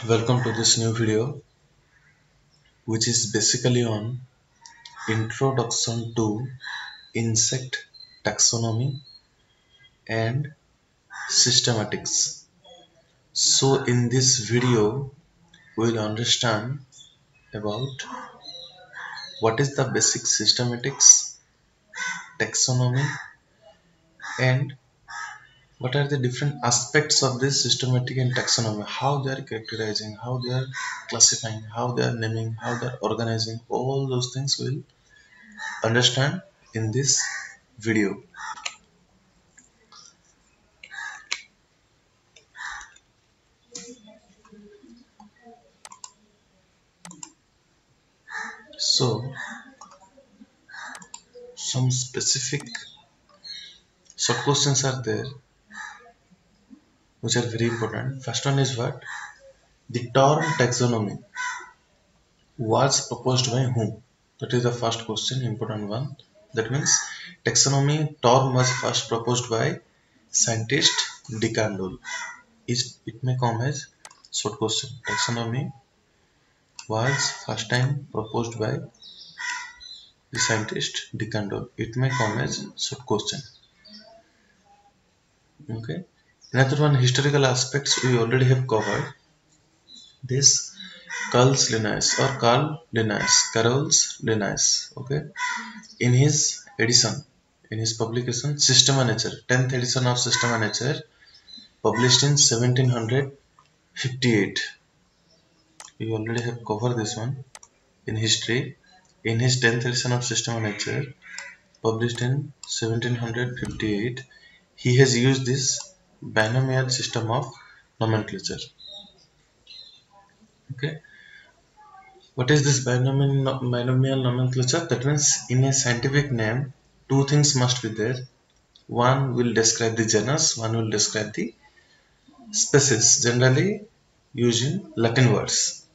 Welcome to this new video, which is basically on introduction to insect taxonomy and systematics. So in this video we'll understand about what is the basic systematics, taxonomy, and what are the different aspects of this systematic and taxonomy, how they are characterizing, how they are classifying, how they are naming, how they are organizing. All those things we'll understand in this video. So some specific sub questions are there which are very important. First one is what? The term taxonomy was proposed by whom? That is the first question, important one. That means taxonomy term was first proposed by scientist De Candolle. It may come as short question. Taxonomy was first time proposed by the scientist De Candolle. It may come as short question. Okay. Another one, historical aspects we already have covered. This Carl's Linnaeus or Carol's Linnaeus. Okay. In his edition, in his publication Systema Nature, 10th edition of Systema Nature, published in 1758. We already have covered this one in history. In his 10th edition of Systema Nature, published in 1758, he has used this binomial system of nomenclature. Okay. What is this binomial nomenclature? That means in a scientific name, two things must be there. One will describe the genus, one will describe the species, generally using Latin words,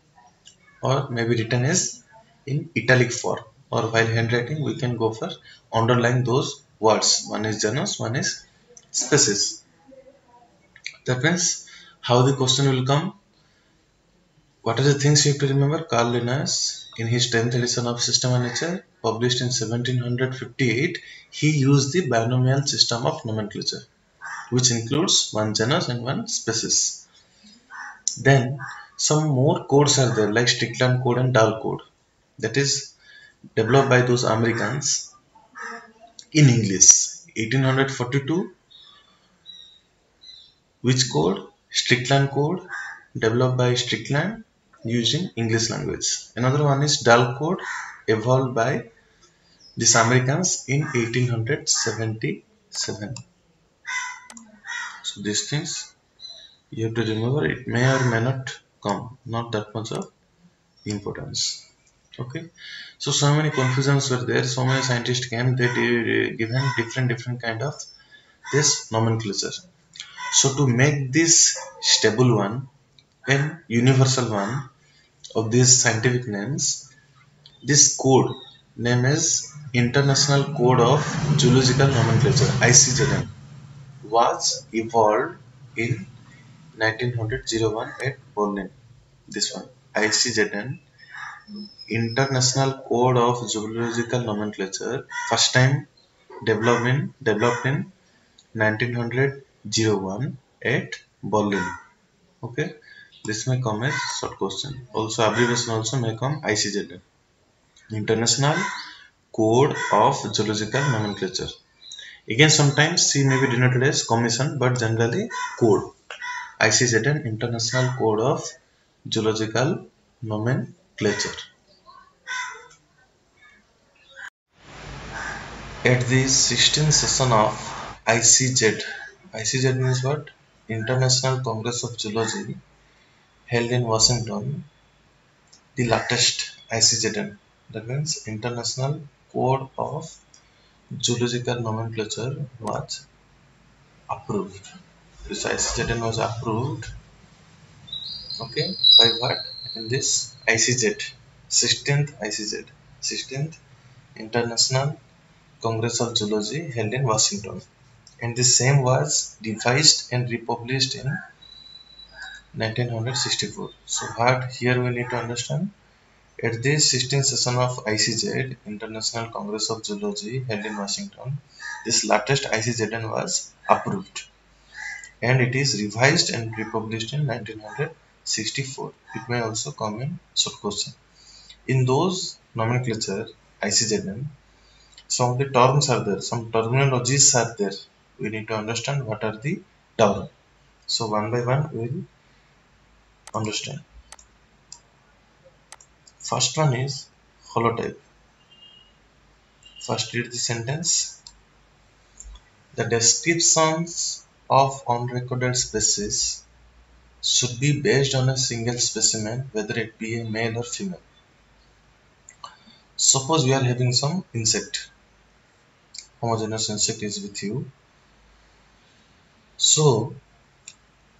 or maybe written as in italic form, or while handwriting we can go for underline those words. One is genus, one is species. That means how the question will come. What are the things you have to remember? Carl Linnaeus, in his 10th edition of Systema Nature, published in 1758, he used the binomial system of nomenclature, which includes one genus and one species. Then some more codes are there, like Strickland code and Dahl code, that is developed by those Americans in English. 1842, which code? Strickland code, developed by Strickland using English language. Another one is Dahl code, evolved by these Americans in 1877. So these things you have to remember. It may or may not come, not that much of importance. Okay. So many confusions were there. So many scientists came. They given different kind of this nomenclature. So to make this stable one and universal one of these scientific names, this code name is International Code of Zoological Nomenclature (ICZN) was evolved in 1901 at Berlin. This one, ICZN, International Code of Zoological Nomenclature, first time developed in 1901 at Berlin. Okay, this may come as short question. Also, abbreviation also may come ICZN, International Code of Zoological Nomenclature. Again, sometimes C may be denoted as commission, but generally code. ICZN, International Code of Zoological Nomenclature. At the 16th session of ICZ, ICZ means what? International Congress of Zoology, held in Washington, the latest ICZN, that means International Code of Zoological Nomenclature, was approved. This ICZN was approved, okay, by what? In this ICZ, 16th ICZ, 16th International Congress of Zoology, held in Washington, and the same was revised and republished in 1964. So what here we need to understand? At this 16th session of ICZ, International Congress of Zoology, held in Washington, this latest ICZN was approved and it is revised and republished in 1964. It may also come in short question. In those nomenclature ICZN, some of the terms are there, some terminologies are there. We need to understand what are the terms. So one by one we will understand. First one is holotype. First read the sentence. The descriptions of unrecorded species should be based on a single specimen, whether it be a male or female. Suppose we are having some insect, homogeneous insect is with you. So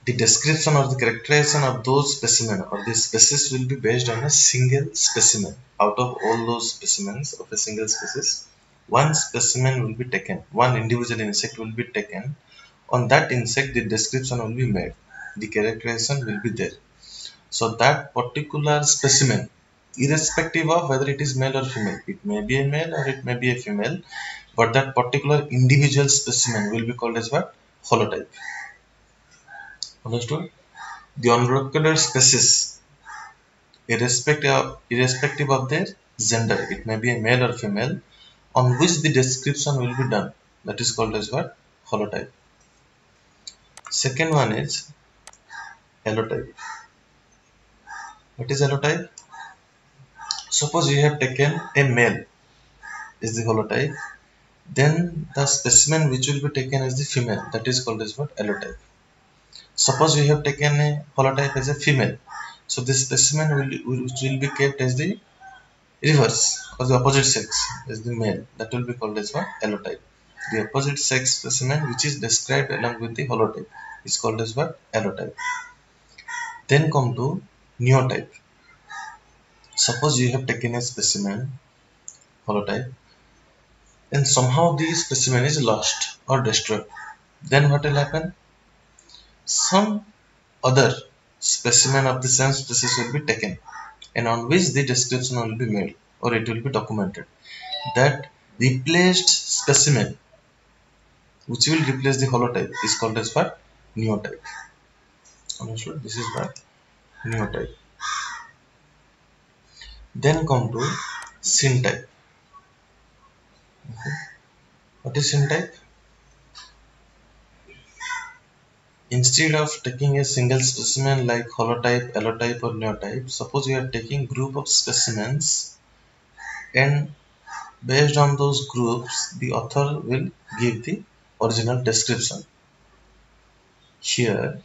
the description or the characterization of those specimen or the species will be based on a single specimen. Out of all those specimens of a single species, one specimen will be taken, one individual insect will be taken. On that insect, the description will be made, the characterization will be there. So that particular specimen, irrespective of whether it is male or female, it may be a male or it may be a female, but that particular individual specimen will be called as what? Holotype. Understood? The unrecorded species, irrespective of their gender, it may be a male or female, on which the description will be done, that is called as what? Holotype. Second one is allotype. What is allotype? Suppose you have taken a male is the holotype, then the specimen which will be taken as the female, that is called as what? Allotype. Suppose you have taken a holotype as a female, so this specimen which will be kept as the reverse or the opposite sex as the male, that will be called as what? Allotype. The opposite sex specimen which is described along with the holotype is called as what? Allotype. Then come to neotype. Suppose you have taken a specimen holotype and somehow the specimen is lost or destroyed. Then what will happen? Some other specimen of the same species will be taken and on which the description will be made or it will be documented. That replaced specimen which will replace the holotype is called as what? Neotype. Understood? This is what? Neotype. Then come to syntype. Okay. What is syntype? Instead of taking a single specimen like holotype, allotype or neotype, suppose you are taking group of specimens and based on those groups the author will give the original description. Here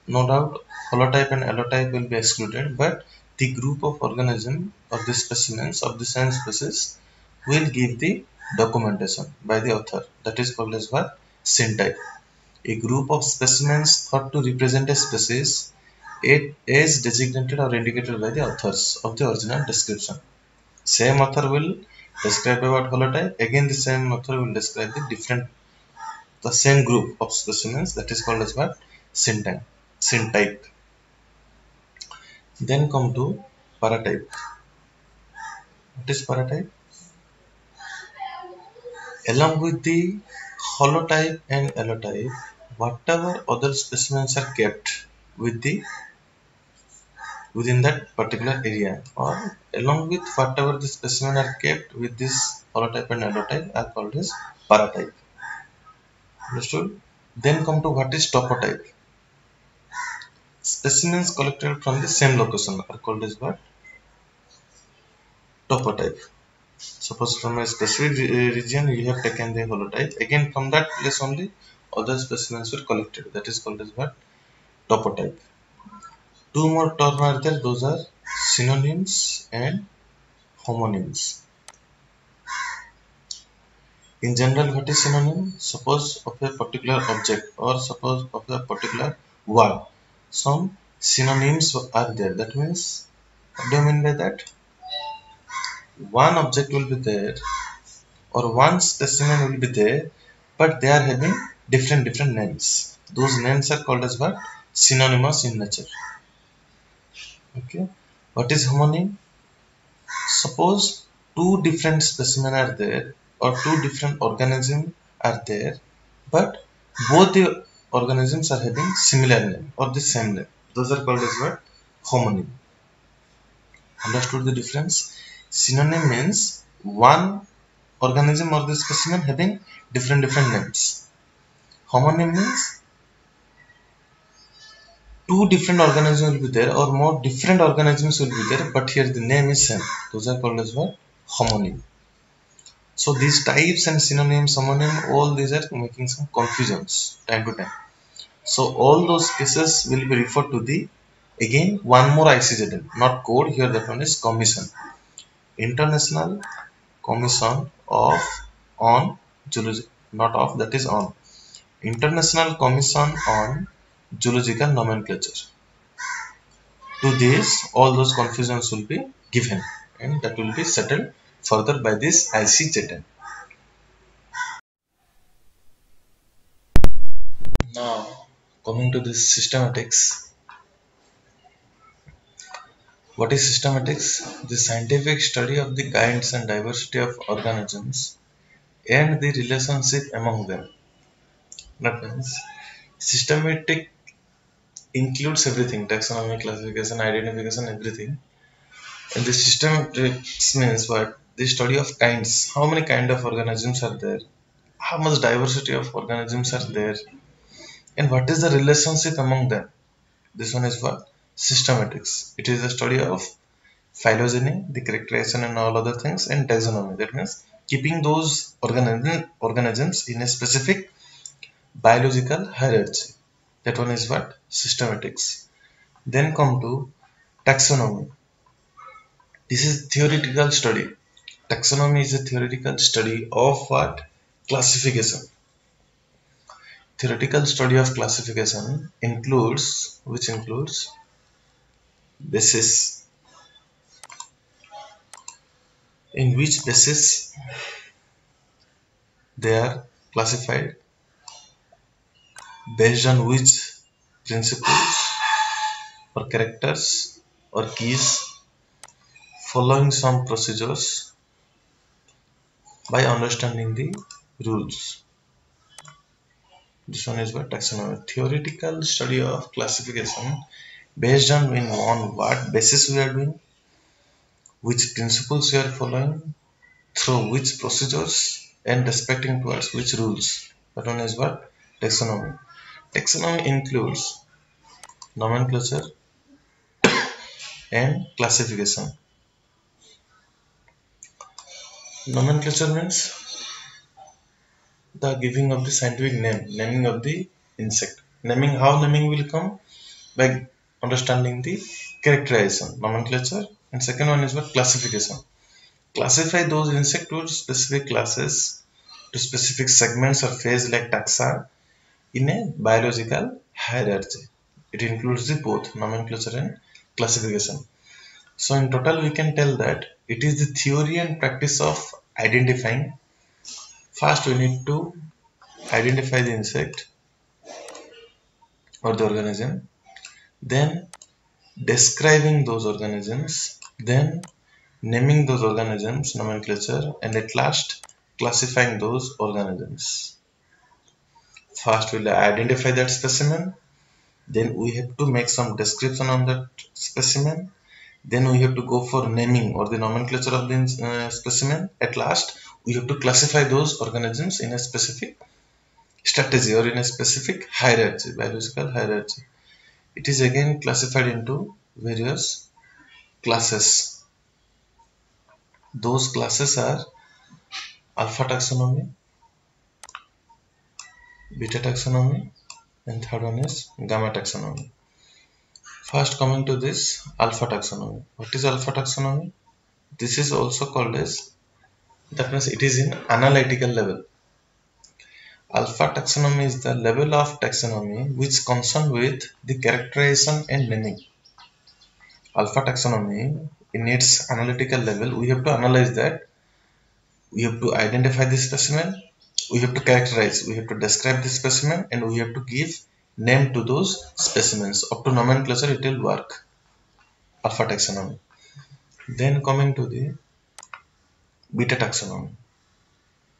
no doubt holotype and allotype will be excluded, but the group of organism or the specimens of the same species will give the documentation by the author, that is called as what? Syntype. A group of specimens thought to represent a species, it is designated or indicated by the authors of the original description. Same author will describe about holotype, again the same author will describe the same group of specimens, that is called as what? Syntype. Then come to paratype. What is paratype? Along with the holotype and allotype, whatever other specimens are kept within that particular area, or along with whatever the specimen are kept with this holotype and allotype are called as paratype. Understood? Then come to what is topotype. Specimens collected from the same location are called as what? Topotype. Suppose from a specific region you have taken the holotype, again from that place only other specimens were collected, that is called as what? Topotype. Two more terms are there, those are synonyms and homonyms. In general, what is synonym? Suppose of a particular object or suppose of a particular word, some synonyms are there. That means, what do you mean by that? One object will be there or one specimen will be there, but they are having different names. Those names are called as what? synonymous in nature. Okay, what is homonym? Suppose two different specimens are there or two different organisms are there, but both the organisms are having similar name or the same name. Those are called as what? Homonym. Understood the difference? Synonym means one organism or the specimen having different names. Homonym means two different organisms will be there or more different organisms will be there, but here the name is same. Those are called as what? Homonym. So these types and synonyms, homonym, all these are making some confusions time to time. So all those cases will be referred to the, again, one more ICZN, not code here, that one is commission. International Commission of on Zoology, not of, that is on. International Commission on Zoological Nomenclature. To this, all those confusions will be given and that will be settled further by this ICZN. Now, coming to this systematics. What is systematics? The scientific study of the kinds and diversity of organisms and the relationship among them. That means systematic includes everything: taxonomy, classification, identification, everything. And the systematics means what? The study of kinds. How many kind of organisms are there? How much diversity of organisms are there? And what is the relationship among them? This one is what? Systematics. It is the study of phylogeny, the characterization and all other things, and taxonomy. That means keeping those organisms in a specific biological hierarchy. That one is what? Systematics. Then come to taxonomy. This is theoretical study. Taxonomy is a theoretical study of what? Classification. Theoretical study of classification includes, which includes basis, in which basis they are classified, based on which principles or characters or keys, following some procedures, by understanding the rules. This one is what? Taxonomy. Theoretical study of classification based on what basis we are doing, which principles we are following, through which procedures, and respecting towards which rules. That one is what? Taxonomy. Taxonomy includes nomenclature and classification. Nomenclature means the giving of the scientific name, naming of the insect. Naming, how naming will come? By understanding the characterization, nomenclature, and second one is what? Classification. Classify those insects to specific classes, to specific segments or phase like taxa in a biological hierarchy. It includes the both nomenclature and classification. So in total we can tell that it is the theory and practice of identifying. First we need to identify the insect or the organism, then describing those organisms, then naming those organisms, nomenclature, and at last classifying those organisms. First we'll identify that specimen, then we have to make some description on that specimen, then we have to go for naming or the nomenclature of the specimen. At last we have to classify those organisms in a specific strategy or in a specific hierarchy, biological hierarchy. It is again classified into various classes. Those classes are alpha taxonomy, beta taxonomy, and third one is gamma taxonomy. First coming to this alpha taxonomy. What is alpha taxonomy? This is also called as, that means it is in analytical level. Alpha taxonomy is the level of taxonomy which concern with the characterization and naming. Alpha taxonomy, in its analytical level, we have to analyze that. We have to identify the specimen, we have to characterize, we have to describe the specimen, and we have to give name to those specimens. Up to nomenclature it will work. Alpha taxonomy. Then coming to the beta taxonomy.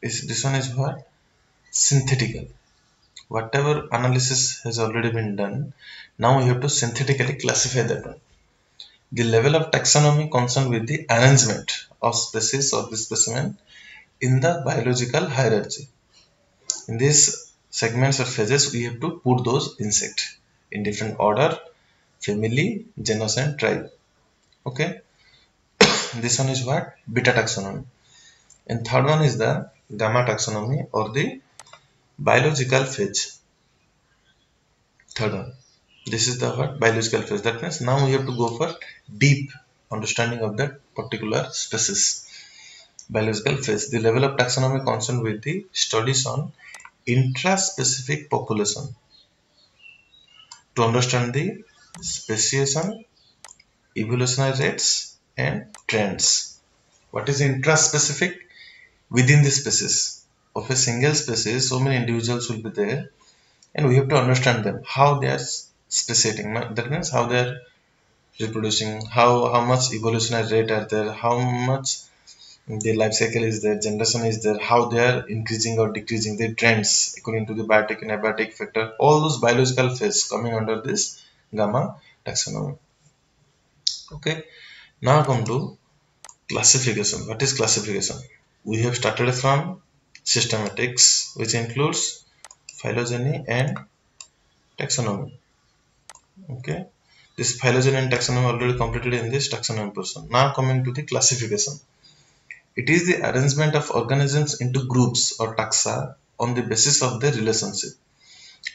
This one is what? Synthetical. Whatever analysis has already been done, now we have to synthetically classify that one. The level of taxonomy concerned with the arrangement of species of the specimen in the biological hierarchy. In these segments or phases, we have to put those insects in different order, family, genus and tribe. Okay. This one is what? Beta taxonomy. And third one is the gamma taxonomy or the biological phase. Third one. This is the what? Biological phase. That means now we have to go for deep understanding of that particular species. Biological phase. The level of taxonomy concerned with the studies on intraspecific population to understand the speciation, evolutionary rates and trends. What is intraspecific? Within the species of a single species, so many individuals will be there, and we have to understand them, how they are speciating. That means how they are reproducing, how much evolutionary rate are there, how much the life cycle is there, generation is there, how they are increasing or decreasing, the trends according to the biotic and abiotic factor, all those biological phases coming under this gamma taxonomy. Okay, now come to classification. What is classification? We have started from systematics, which includes phylogeny and taxonomy. Okay, this phylogeny and taxonomy already completed in this taxonomy portion. Now coming to the classification. It is the arrangement of organisms into groups or taxa on the basis of their relationship.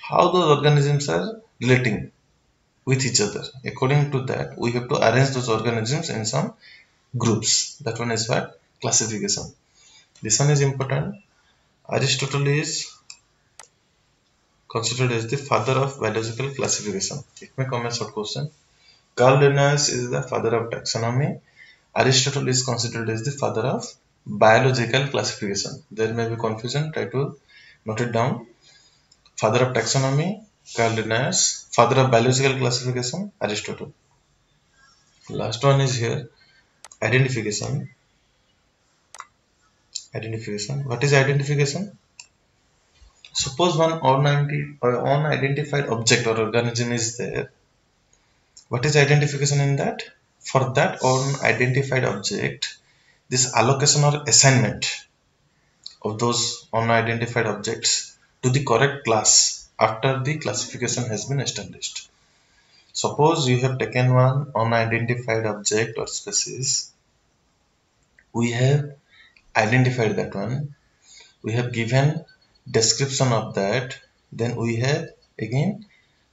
How those organisms are relating with each other. According to that, we have to arrange those organisms in some groups. That one is what? Classification. This one is important. Aristotle is considered as the father of biological classification. It may come as a short question. Carl Linnaeus is the father of taxonomy. Aristotle is considered as the father of biological classification. There may be confusion. Try to note it down. Father of taxonomy, Carl Linnaeus. Father of biological classification, Aristotle. Last one is here. Identification. Identification. What is identification? Suppose one unidentified object or organism is there. What is identification in that? For that unidentified object, this allocation or assignment of those unidentified objects to the correct class after the classification has been established. Suppose you have taken one unidentified object or species. We have identified that one. We have given description of that. Then we have again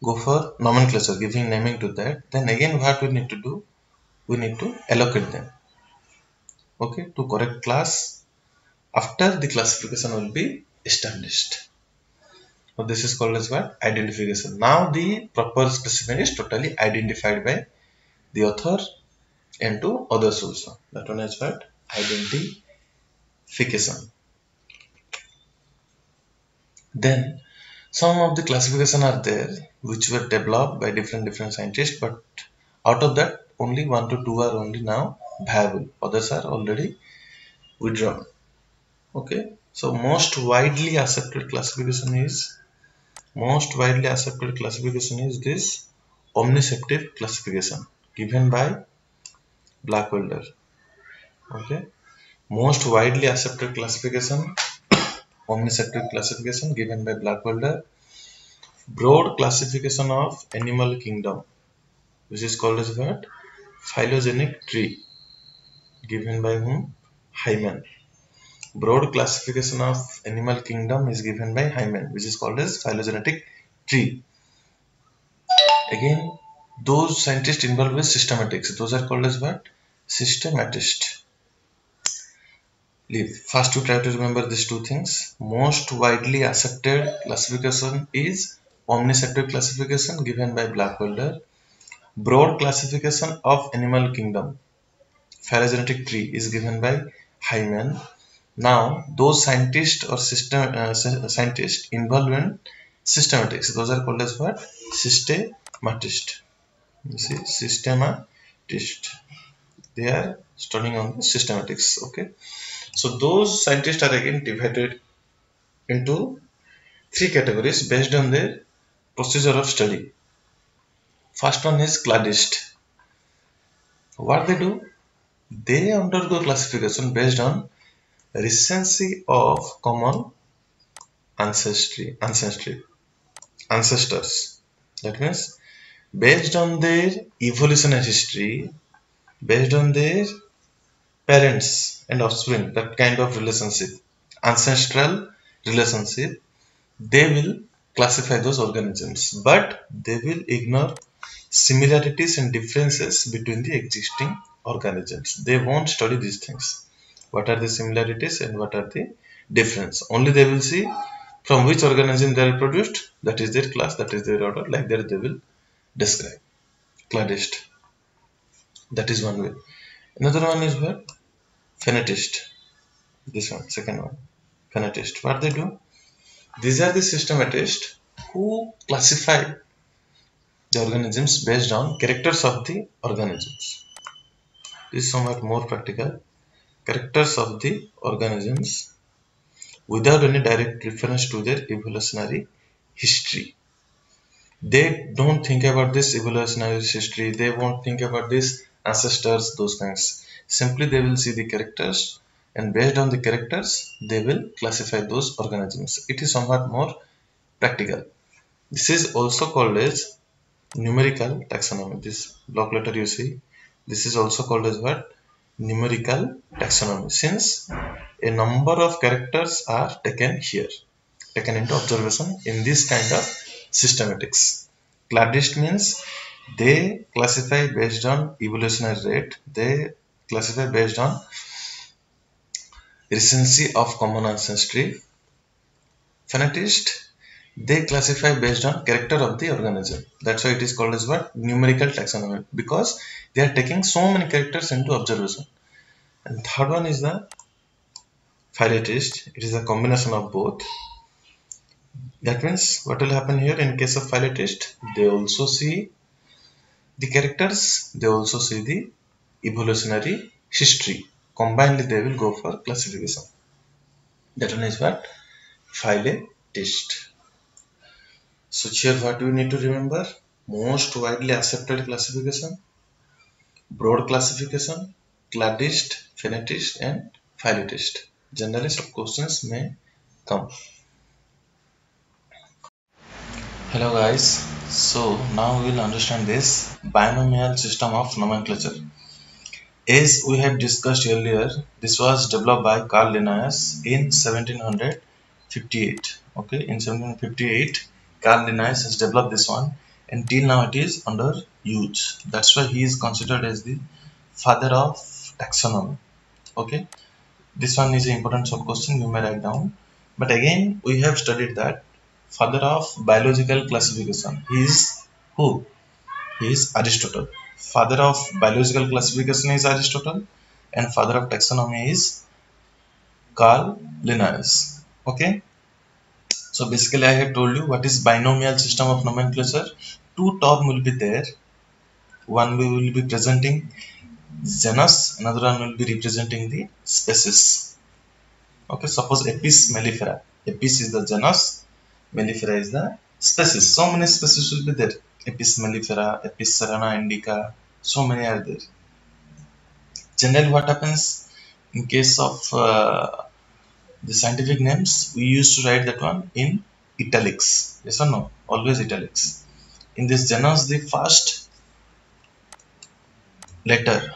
go for nomenclature, giving naming to that. Then again what we need to do? We need to allocate them. Okay, to correct class after the classification will be established. So this is called as what? Identification. Now the proper specimen is totally identified by the author and to others also. That one is what? Identification. Then some of the classification are there which were developed by different scientists, but out of that only 1 to 2 are only now viable. Others are already withdrawn. Okay, so most widely accepted classification is this omniseptic classification given by Blackwelder. Okay, most widely accepted classification, omniseptic classification given by Blackwelder. Broad classification of animal kingdom, which is called as what? Phylogenetic tree, given by whom? Hyman. Broad classification of animal kingdom is given by Hyman, which is called as phylogenetic tree. Again, those scientists involved with systematics, those are called as what? Systematist. First, you try to remember these two things. Most widely accepted classification is omniseptic classification given by Blackwelder. Broad classification of animal kingdom, phylogenetic tree, is given by Hyman. Now, those scientists or scientists involved in Systematics, those are called as what? Systematist. You see, systematist. They are studying on the systematics. Okay. So those scientists are again divided into three categories based on their procedure of study. First one is cladist. What they do? They undergo classification based on recency of common ancestors. That means based on their evolutionary history, based on their parents and offspring, that kind of relationship, ancestral relationship, they will classify those organisms, but they will ignore similarities and differences between the existing organisms. They won't study these things. What are the similarities and what are the difference? Only they will see from which organism they are produced, that is their class, that is their order, like that they will describe. Cladist. That is one way. Another one is what? Phenetist. This one, second one. Phenetist. What they do? These are the systematists who classify the organisms based on characters of the organisms. This is somewhat more practical. Characters of the organisms without any direct reference to their evolutionary history. They don't think about this evolutionary history, they won't think about this ancestors, those things. Simply they will see the characters, and based on the characters they will classify those organisms. It is somewhat more practical. This is also called as numerical taxonomy. This block letter you see, this is also called as what? Numerical taxonomy, since a number of characters are taken here, taken into observation in this kind of systematics. Cladist means they classify based on evolutionary rate, they classify based on recency of common ancestry. Phenetist, they classify based on character of the organism. That's why it is called as what? Numerical taxonomy, because they are taking so many characters into observation. And third one is the phyletist. It is a combination of both. That means what will happen here in case of phyletist? They also see the characters, they also see the evolutionary history. Combined they will go for classification. That one is what? Phyletist. So here what we need to remember? Most widely accepted classification, broad classification, cladist, phenetist and phyletist. Generally some questions may come. Hello guys, so now we will understand this binomial system of nomenclature. As we have discussed earlier, this was developed by Carl Linnaeus in 1758. Okay, in 1758, Carl Linnaeus has developed this one, and till now it is under use. That's why he is considered as the father of taxonomy. Okay, this one is an important sub question you may write down. But again, we have studied that father of biological classification. He is who? He is Aristotle. Father of biological classification is Aristotle, and father of taxonomy is Carl Linnaeus. Okay. So basically, I have told you what is binomial system of nomenclature. Two terms will be there. One we will be presenting genus, another one will be representing the species. Okay. Suppose Apis mellifera. Apis is the genus, mellifera is the species. So many species will be there. Apis mellifera, Apis cerana indica, so many are there. Generally what happens in case of the scientific names, we used to write that one in italics. Yes or no? Always italics. In this genus, the first letter,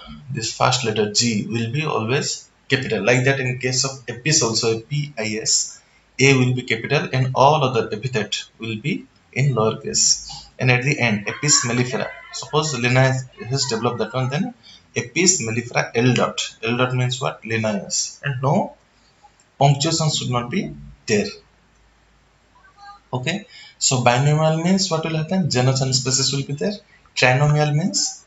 G will be always capital. Like that in case of Apis also, P-I-S, A will be capital and all other epithet will be in lowercase. And at the end, Apis mellifera. Suppose Linnaeus has developed that one, then Apis mellifera L dot. L dot means what? Linnaeus. And no punctuation should not be there. Okay. So binomial means what will happen? Genus and species will be there. Trinomial means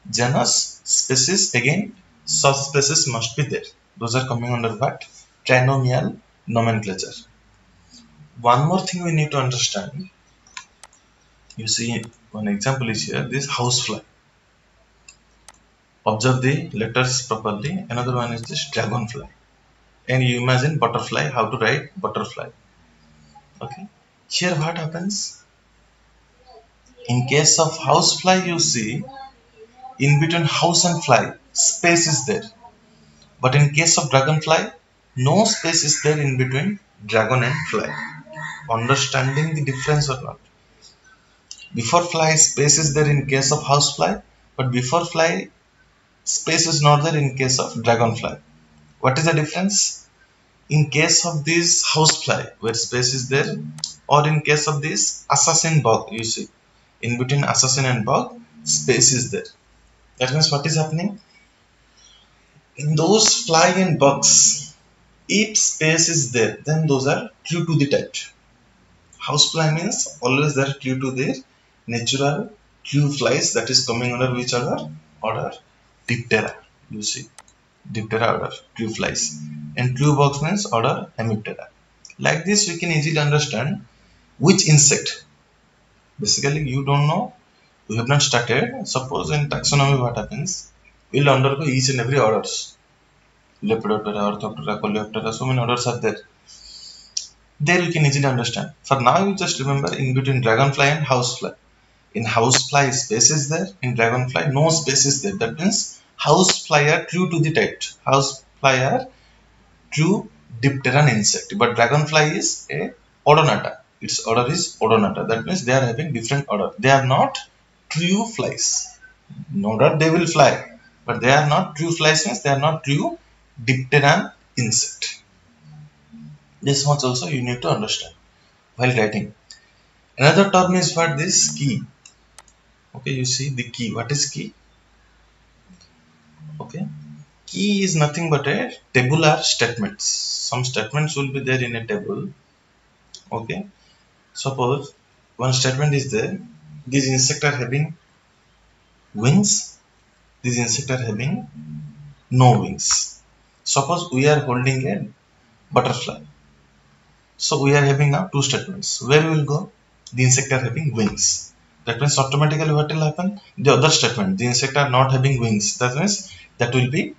genus, species, again subspecies must be there. Those are coming under what? Trinomial nomenclature. One more thing we need to understand. You see, one example is here, this housefly. Observe the letters properly. Another one is this dragonfly. And you imagine butterfly, how to write butterfly. Okay. Here what happens? In case of housefly, you see, in between house and fly, space is there. But in case of dragonfly, no space is there in between dragon and fly. Understanding the difference or not? Before fly, space is there in case of housefly, but before fly, space is not there in case of dragonfly. What is the difference? In case of this housefly, where space is there, or in case of this assassin bug, you see, in between assassin and bug, space is there. That means what is happening? In those fly and bugs, if space is there, then those are true to the type. Housefly means always they are true to their natural true flies, that is coming under which order? Diptera. You see, Diptera order, true flies. And true bugs means order Hemiptera. Like this, we can easily understand which insect. Basically, you don't know, we have not started. Suppose in taxonomy, what happens? We'll undergo each and every orders. Lepidoptera, Orthoptera, Coleoptera, so many orders are there. There you can easily understand. For now, you just remember in between dragonfly and housefly. In housefly, space is there. In dragonfly, no space is there. That means housefly are true to the type. Housefly are true dipteran insect. But dragonfly is a odonata. Its order is odonata. That means they are having different order. They are not true flies. No doubt they will fly, but they are not true flies. Means they are not true dipteran insect. This much also you need to understand while writing. Another term is what? This key. Okay, you see the key. What is key? Okay, key is nothing but a tabular statements. Some statements will be there in a table. Okay, suppose one statement is there. These insects are having wings. These insects are having no wings. Suppose we are holding a butterfly. So we are having now two statements. Where we will go? The insect are having wings. That means automatically what will happen? The other statement, the insect are not having wings. That means that will be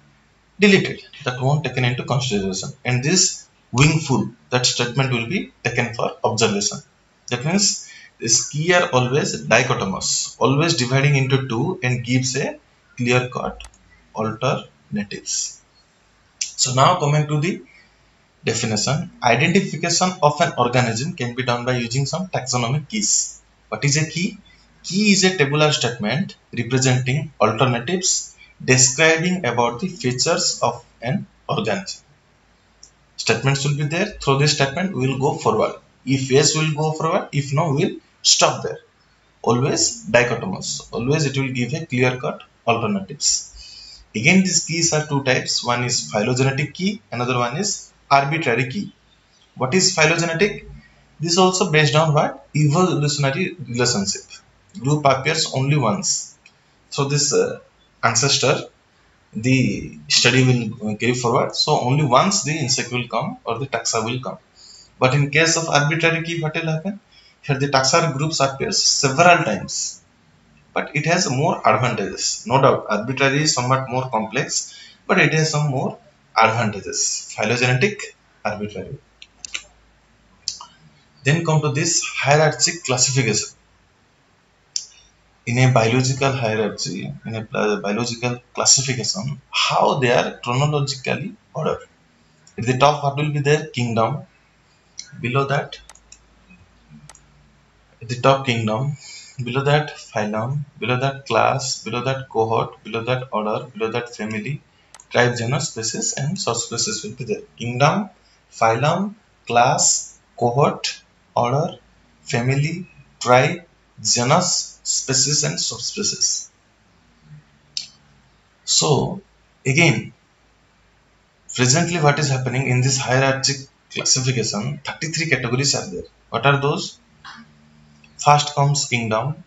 deleted. That won't taken into consideration. And this wingful, that statement will be taken for observation. That means this key are always dichotomous, always dividing into two and gives a clear-cut alternatives. So now coming to the definition. Identification of an organism can be done by using some taxonomic keys. What is a key? Key is a tabular statement representing alternatives describing about the features of an organism. Statements will be there. Through this statement, we will go forward. If yes, we will go forward. If no, we will stop there. Always dichotomous. Always it will give a clear-cut alternatives. Again, these keys are two types. One is phylogenetic key. Another one is arbitrary key. What is phylogenetic? This is also based on what? Evolutionary relationship. Group appears only once. So this ancestor, the study will carry forward. So only once the insect will come or the taxa will come. But in case of arbitrary key, what will happen? Here the taxa groups appears several times. But it has more advantages. No doubt, arbitrary is somewhat more complex, but it has some more advantages. Phylogenetic, arbitrary. Then come to this hierarchic classification. In a biological hierarchy, in a biological classification, how they are chronologically ordered. At the top, what will be there? Kingdom. Below that, at the top, kingdom. Below that, phylum. Below that, class. Below that, cohort. Below that, order. Below that, family. Tribe, genus, species, and subspecies will be there. Kingdom, phylum, class, cohort, order, family, tribe, genus, species, and subspecies. So again, presently what is happening in this hierarchic classification, 33 categories are there. What are those? First comes kingdom,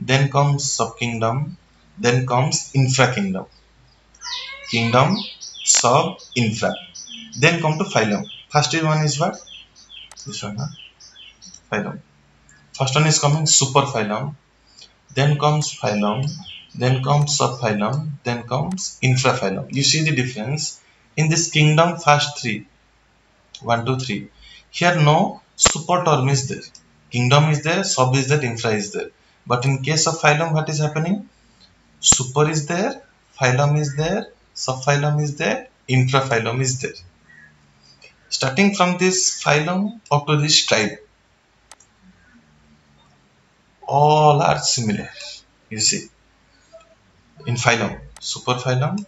then comes subkingdom, then comes infrakingdom. Kingdom, sub, infra. Then come to phylum. First one is what? This one, huh? phylum. First one is coming superphylum, then comes phylum, then comes subphylum, then comes infraphylum. You see the difference in this kingdom. First three, 1, 2, 3. Here no super term is there. Kingdom is there, sub is there, infra is there. But in case of phylum, what is happening? Super is there, phylum is there, subphylum is there, infraphylum is there. Starting from this phylum up to this tribe, all are similar. You see, in phylum, superphylum,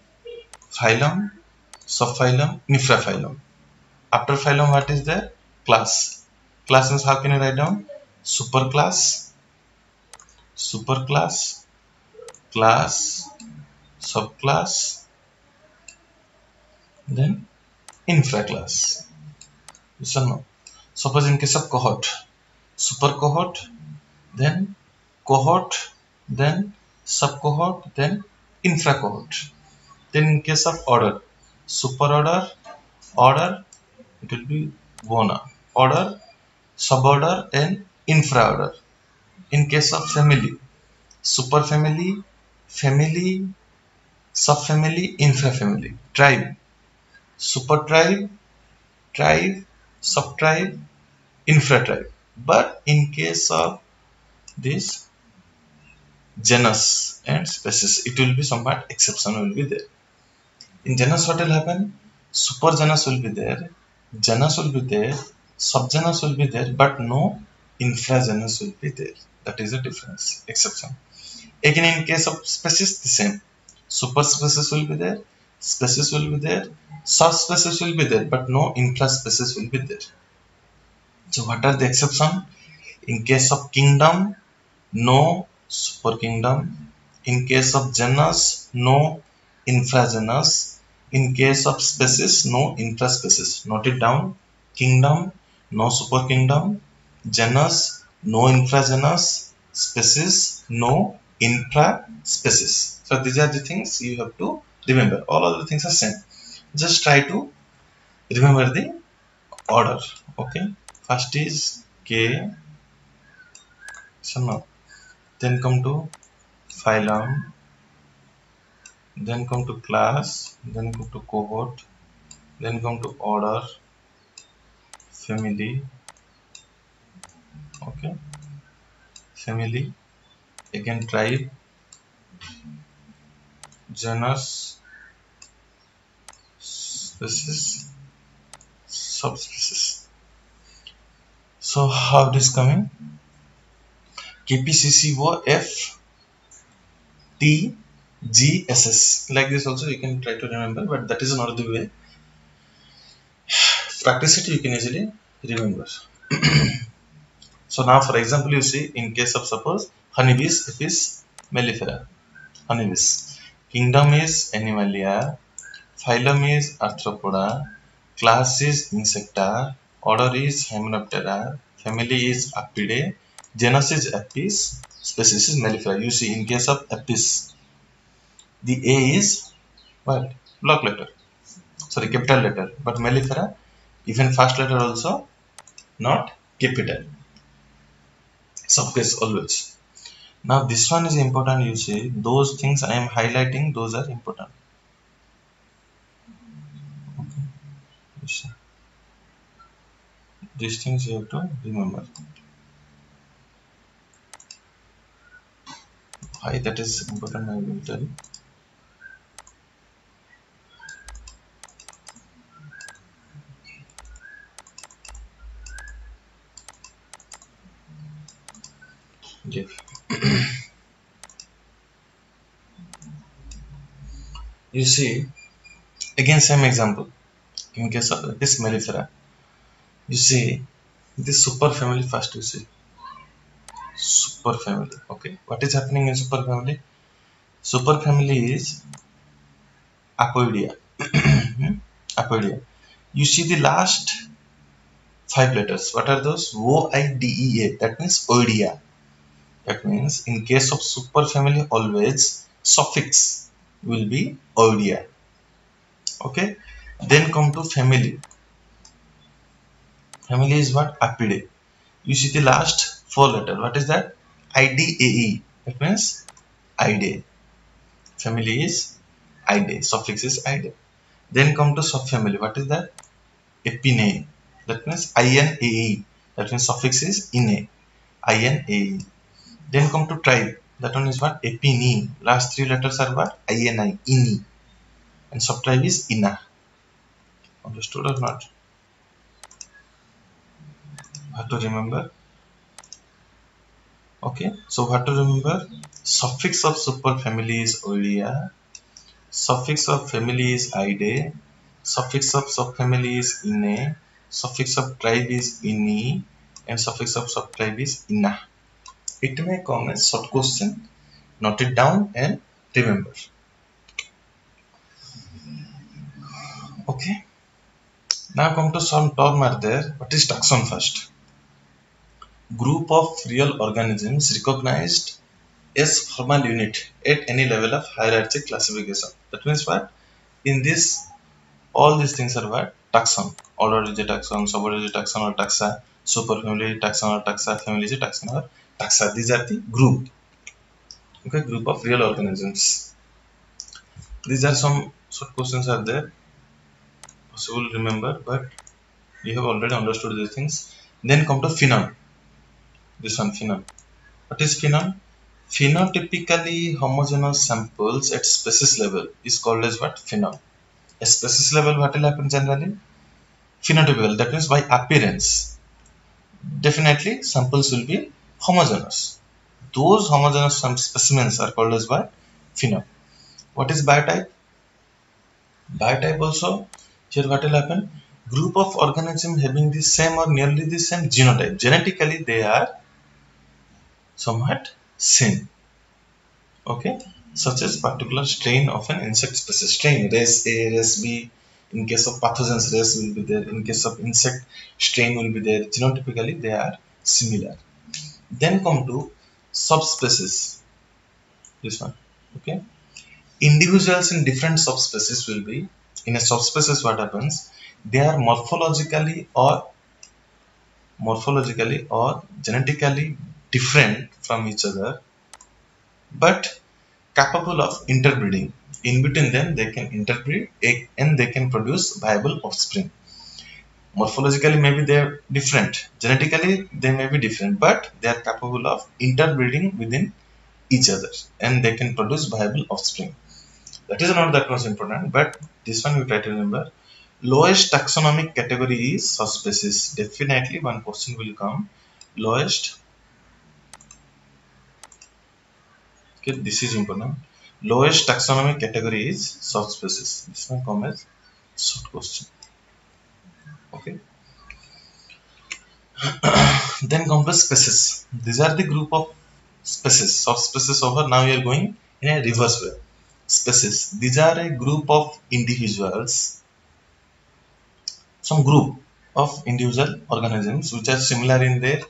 phylum, subphylum, infraphylum. After phylum, what is there? Class. Class means how can you write down? Superclass, superclass, class, subclass, then infraclass. Yes or no? Suppose in case of cohort, super cohort, then cohort, then subcohort, then infracohort. Then in case of order, superorder, order, it will be bona, order, suborder, and infraorder. In case of family, superfamily, family, subfamily, infrafamily. Tribe, supertribe, tribe, subtribe, infratribe. But in case of this genus and species, it will be somewhat exception will be there. In genus, what will happen? Supergenus will be there, genus will be there, subgenus will be there, but no infragenus will be there. That is a difference, exception. Again, in case of species, the same. Superspecies will be there, species will be there, subspecies will be there, but no infraspecies will be there. So, what are the exception? In case of kingdom, no superkingdom. In case of genus, no infragenus. In case of species, no infraspecies. Note it down. Kingdom, no superkingdom. Genus, no infragenus. Species, no infraspecies. So these are the things you have to remember. All other things are same. Just try to remember the order. Okay. First is K. So now, then come to phylum, then come to class, then come to cohort, then come to order, family, okay, family, again tribe, genus, species, subspecies. So how it is coming? KPCCO F T G S S. Like this also you can try to remember, but that is not the way. Practice it, you can easily remember. So now for example, you see in case of suppose honeybees, Apis mellifera, honeybees. Kingdom is Animalia, phylum is Arthropoda, class is Insecta, order is Hymenoptera, family is Apidae, genus is Apis, species is Mellifera. You see in case of Apis, the A is what? Block letter. Sorry, capital letter. But Mellifera, even first letter also not capital. Subcase always. Now this one is important. You see those things I am highlighting, those are important. Okay. You see. These things you have to remember. Why that is important, I will tell you. Okay. You see, again same example. In case of this mellifera, you see this superfamily first. You see superfamily. Okay, what is happening in superfamily? Superfamily is Apoidea. Apoidea. You see the last 5 letters. What are those? O-I-D-E-A. That means Oidea. That means in case of superfamily, always suffix will be Oidea. Okay. Then come to family. Family is what? Apidae. You see the last four letter. What is that? IDAE. That means IDA. Family is IDA. Suffix is IDA. Then come to subfamily. What is that? Epinae. That means INAE. That means suffix is INAE. INAE. Then come to tribe. That one is what? Epine. Last three letters are what? INI. INI. And subtribe is INA. Understood or not? Have to remember. Okay. So what to remember? Suffix of superfamily is Olia. Suffix of family is Ide. Suffix of subfamily is Ine. Suffix of tribe is Ini. And suffix of subtribe is Ina. It may come as short question. Note it down and remember. Okay. Now come to some term are there. What is taxon first? Group of real organisms recognized as formal unit at any level of hierarchic classification. That means what? In this, all these things are what? Taxon. Order is a taxon, suborder is a taxon or taxa, superfamily taxon or taxa, family is a taxon or taxa. These are the group. Okay, group of real organisms. These are some short questions are there. Possible remember, but you have already understood these things. Then come to phenon. This one, phenon. What is phenon? Phenotypically homogeneous samples at species level is called as what? Phenon. At species level, what will happen generally? Phenotypical, that means by appearance. Definitely, samples will be homogeneous. Those homogeneous specimens are called as what? Phenon. What is biotype? Biotype also, here what will happen? Group of organisms having the same or nearly the same genotype. Genetically, they are somewhat same. Okay, such as particular strain of an insect species. Strain, race A, race B. In case of pathogens, race will be there. In case of insect, strain will be there. Genotypically, they are similar. Then come to subspecies. This one. Okay. Individuals in different subspecies will be, in a subspecies what happens? They are morphologically or genetically different from each other, but capable of interbreeding. In between them, they can interbreed and they can produce viable offspring. Morphologically, maybe they are different. Genetically, they may be different, but they are capable of interbreeding within each other and they can produce viable offspring. That is not that much important, but this one you try to remember. Lowest taxonomic category is subspecies. Definitely one question will come. Lowest. Okay, this is important. Lowest taxonomic category is subspecies. This one come as short question. Okay. Then come to species. These are the group of species. Subspecies over. Now you are going in a reverse way. Species. These are a group of individuals. Some group of individual organisms which are similar in their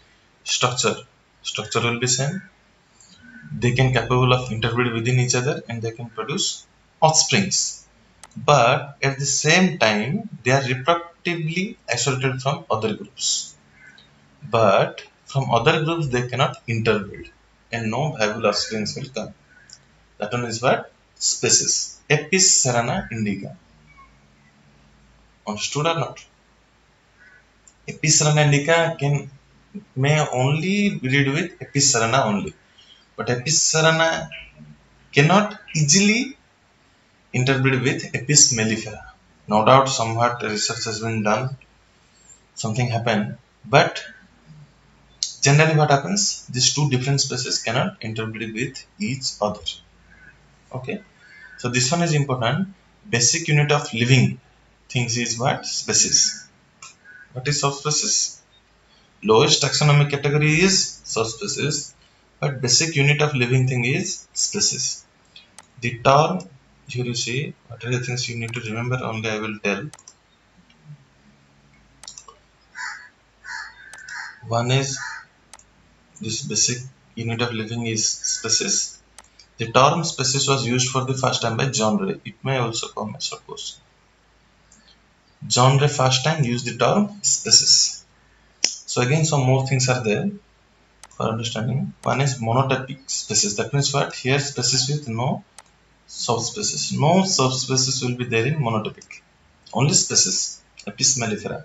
structure. Structure will be same. They can capable of interbreed within each other and they can produce offsprings. But at the same time, they are reproductively isolated from other groups. But from other groups, they cannot interbreed and no viable offsprings will come. That one is what? Species. Apis cerana indica. Understood or not? Apis cerana indica may only breed with Apis cerana only. But Apis cerana cannot easily interbreed with Apis mellifera. No doubt somewhat research has been done, something happened, but generally what happens, these two different species cannot interbreed with each other. Okay, so this one is important. Basic unit of living things is what? Species. What is subspecies? Lowest taxonomic category is subspecies, but basic unit of living thing is species. The term, here you see, what are the things you need to remember, only I will tell. One is this basic unit of living is species. The term species was used for the first time by John Ray. It may also come as a question. John Ray first time used the term species. So again, some more things are there for understanding. One is monotypic species. That means what? Here species with no subspecies. No subspecies will be there in monotypic. Only species. Apis mellifera.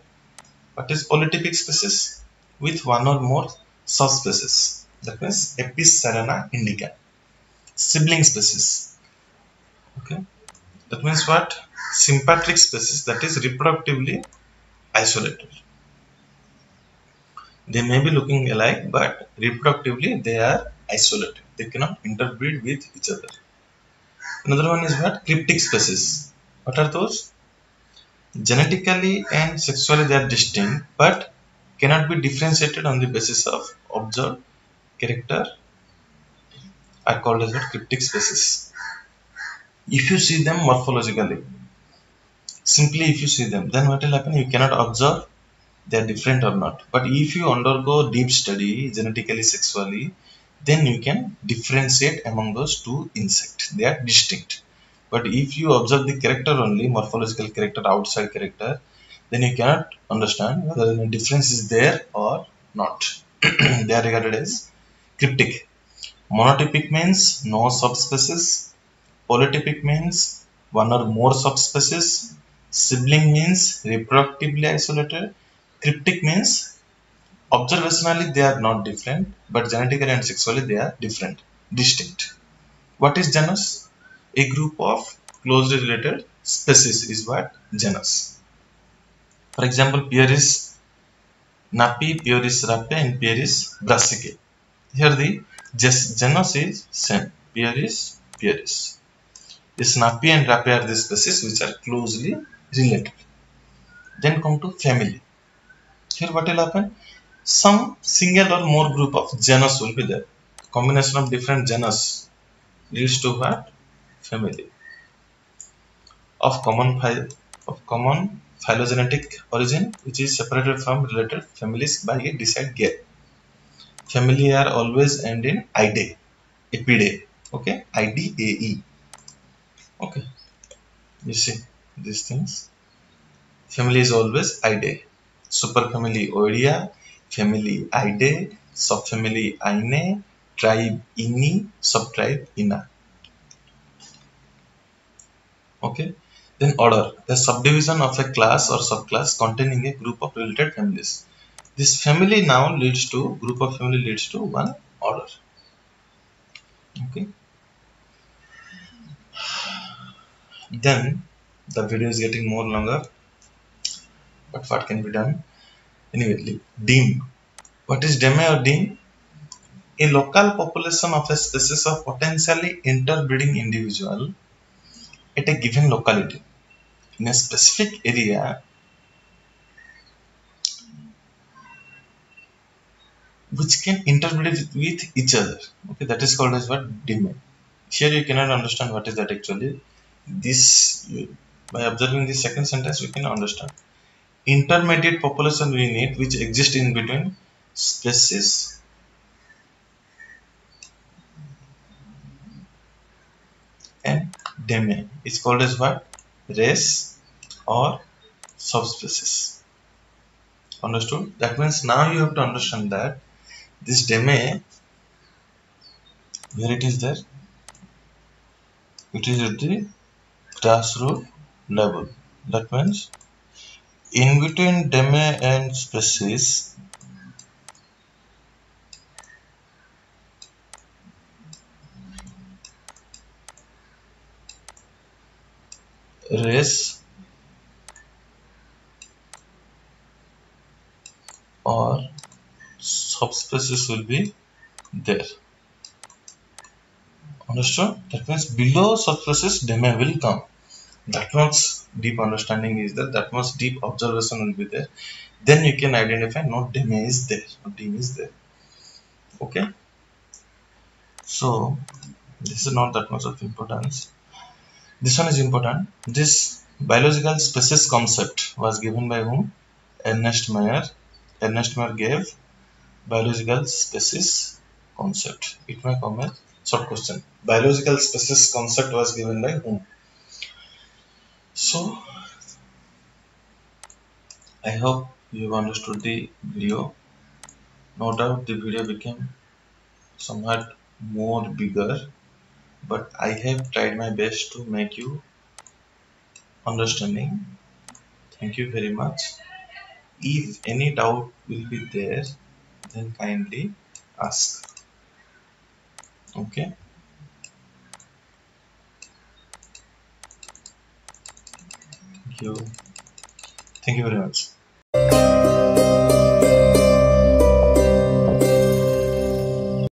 What is polytypic species? With one or more subspecies. That means Apis cerana indica. Sibling species. Okay. That means what? Sympatric species, that is reproductively isolated. They may be looking alike, but reproductively they are isolated. They cannot interbreed with each other. Another one is what? Cryptic species. What are those? Genetically and sexually they are distinct, but cannot be differentiated on the basis of observed character, are called as what? Cryptic species. If you see them morphologically, simply if you see them, then what will happen? You cannot observe they are different or not. But if you undergo deep study genetically, sexually, then you can differentiate among those two insects. They are distinct. But if you observe the character only, morphological character, outside character, then you cannot understand whether any difference is there or not. They are regarded as cryptic. Monotypic means no subspecies. Polytypic means one or more subspecies. Sibling means reproductively isolated. Cryptic means observationally they are not different, but genetically and sexually they are different, distinct. What is genus? A group of closely related species is what? Genus. For example, Pieris napi, Pieris rape, and Pieris brassicae. Here the genus is same. Pieris. This napi and rape are the species which are closely related. Then come to family. Here what will happen? Some single or more group of genus will be there. Combination of different genus leads to what? Family. Of common phylogenetic origin, which is separated from related families by a decide gap. Family are always end in ide, epidae. Okay, IDAE. Okay, you see these things. Family is always ide. Superfamily Oidea, family Idae, subfamily Inae, tribe Ini, subtribe Ina. Okay. Then order, the subdivision of a class or subclass containing a group of related families. This family now leads to group of family leads to one order. Okay. Then the video is getting more longer, but what can be done? Anyway, deme. What is deme or deme? A local population of a species of potentially interbreeding individual at a given locality in a specific area which can interbreed with each other. Okay, that is called as what? Deme. Here you cannot understand what is that actually. This, by observing the second sentence, we can understand. Intermediate population we need which exist in between species and deme. It's called as what? Race or subspecies. Understood? That means now you have to understand that this deme, where it is there, it is at the grassroots level. That means in between deme and species, race or subspecies will be there. Understood? That means below subspecies deme will come. That much deep understanding is there, that much deep observation will be there. Then you can identify no deme is there, no deme is there. Okay. So this is not that much of importance. This one is important. This biological species concept was given by whom? Ernest Mayr. Ernest Mayr gave biological species concept. It may come as short question. Biological species concept was given by whom? So I hope you have understood the video. No doubt the video became somewhat more bigger, but I have tried my best to make you understanding. Thank you very much. If any doubt will be there, then kindly ask. Okay. Thank you. Thank you very much.